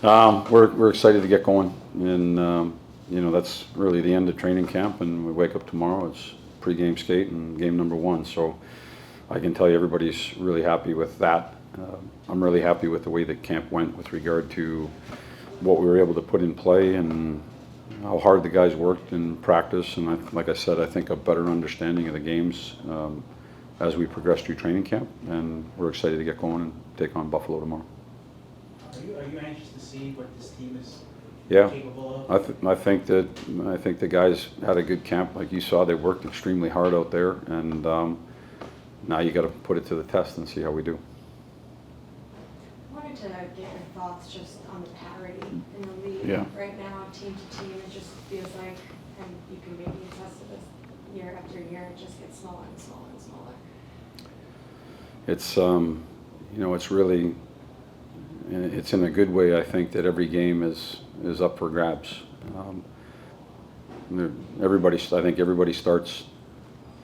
We're excited to get going, and that's really the end of training camp. And we wake up tomorrow. It's pregame skate and game number one. So I can tell you, everybody's really happy with that. I'm really happy with the way that camp went with regard to what we were able to put in play and how hard the guys worked in practice. And like I said, I think a better understanding of the games as we progress through training camp. And we're excited to get going and take on Buffalo tomorrow. Are you anxious to see what this team is Yeah, capable of? I think the guys had a good camp. Like you saw, they worked extremely hard out there, and now you got to put it to the test and see how we do. I wanted to get your thoughts just on the parity in the league. Yeah. Right now, team to team, it just feels like, and you can maybe attest to this year after year, it just gets smaller and smaller and smaller. It's really, it's in a good way. I think that every game is up for grabs. I think everybody starts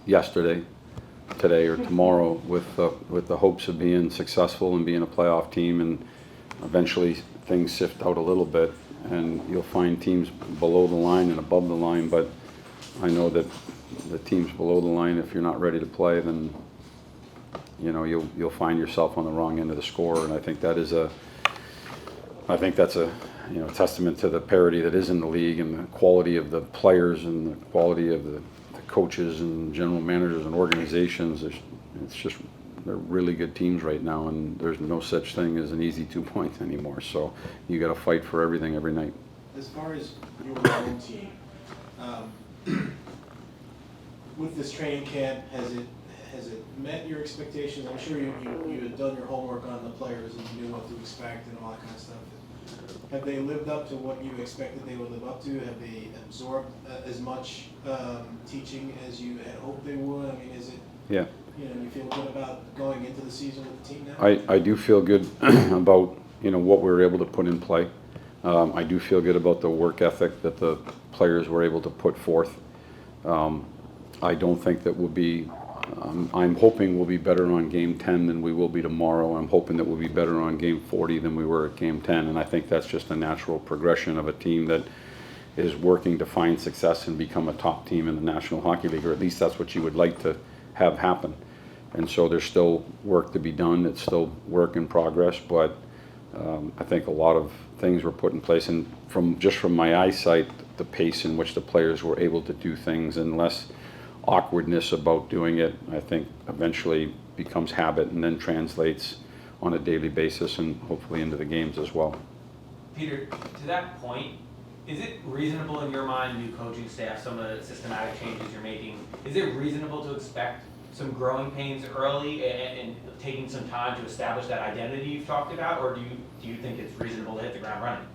yesterday, today, or tomorrow with the hopes of being successful and being a playoff team, and eventually things sift out a little bit, and you'll find teams below the line and above the line. But I know that the teams below the line, if you're not ready to play, then you'll find yourself on the wrong end of the score. And I think that's a testament to the parity that is in the league, and the quality of the players and the quality of the coaches and general managers and organizations. They're really good teams right now, and there's no such thing as an easy 2 points anymore. So you got to fight for everything every night. As far as your own team, with this training camp, has it met your expectations? I'm sure you had done your homework on the players and you knew what to expect and all that kind of stuff. Have they lived up to what you expected they would live up to? Have they absorbed as much teaching as you had hoped they would? I mean, is it? Yeah. You feel good about going into the season with the team now? I do feel good about what we were able to put in play. I do feel good about the work ethic that the players were able to put forth. I don't think that we'll be. I'm hoping we'll be better on game 10 than we will be tomorrow. I'm hoping that we'll be better on game 40 than we were at game 10, and I think that's just a natural progression of a team that is working to find success and become a top team in the National Hockey League, or at least that's what you would like to have happen. And so there's still work to be done. It's still work in progress, but I think a lot of things were put in place, and from my eyesight, the pace in which the players were able to do things and less awkwardness about doing it, I think eventually becomes habit and then translates on a daily basis and hopefully into the games as well. Peter, to that point, is it reasonable in your mind, new coaching staff, some of the systematic changes you're making, is it reasonable to expect some growing pains early and taking some time to establish that identity you've talked about, or do you think it's reasonable to hit the ground running?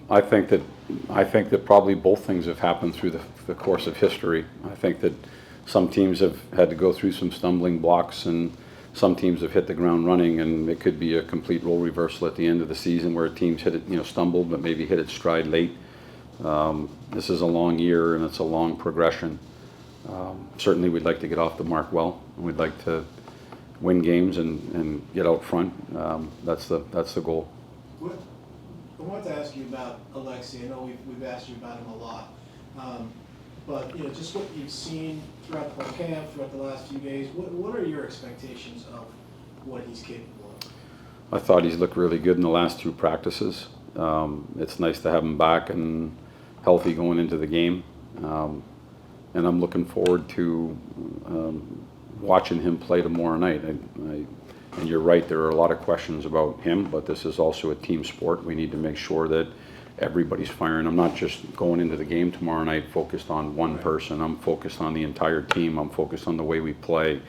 I think that probably both things have happened through the course of history. I think that some teams have had to go through some stumbling blocks, and some teams have hit the ground running, and it could be a complete role reversal at the end of the season where teams stumbled but maybe hit its stride late. This is a long year, and it's a long progression. Certainly we'd like to get off the mark well, and we'd like to win games and get out front. That's the goal. I wanted to ask you about Alexei. I know we've asked you about him a lot, but just what you've seen throughout the whole camp, throughout the last few days. What are your expectations of what he's capable of? I thought he's looked really good in the last two practices. It's nice to have him back and healthy going into the game, and I'm looking forward to watching him play tomorrow night. And you're right, there are a lot of questions about him, but this is also a team sport. We need to make sure that everybody's firing. I'm not just going into the game tomorrow night focused on one person. I'm focused on the entire team. I'm focused on the way we play.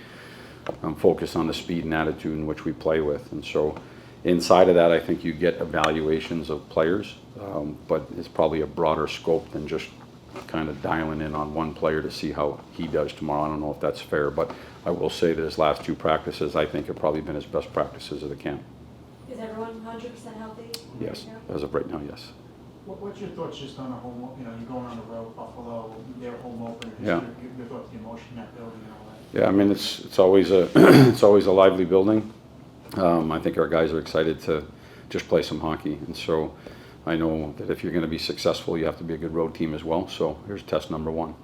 I'm focused on the speed and attitude in which we play with. And so inside of that, I think you get evaluations of players, but it's probably a broader scope than just kind of dialing in on one player to see how he does tomorrow. I don't know if that's fair, but I will say that his last two practices, I think, have probably been his best practices of the camp. Is everyone 100% healthy? Yes, as of right now, yes. What's your thoughts just on a home, you're going on the road, Buffalo, their home opener, Yeah. your thoughts, the emotion in that building and all that? Yeah, I mean, it's always a it's always a lively building. I think our guys are excited to just play some hockey. And so I know that if you're going to be successful, you have to be a good road team as well. So here's test number one.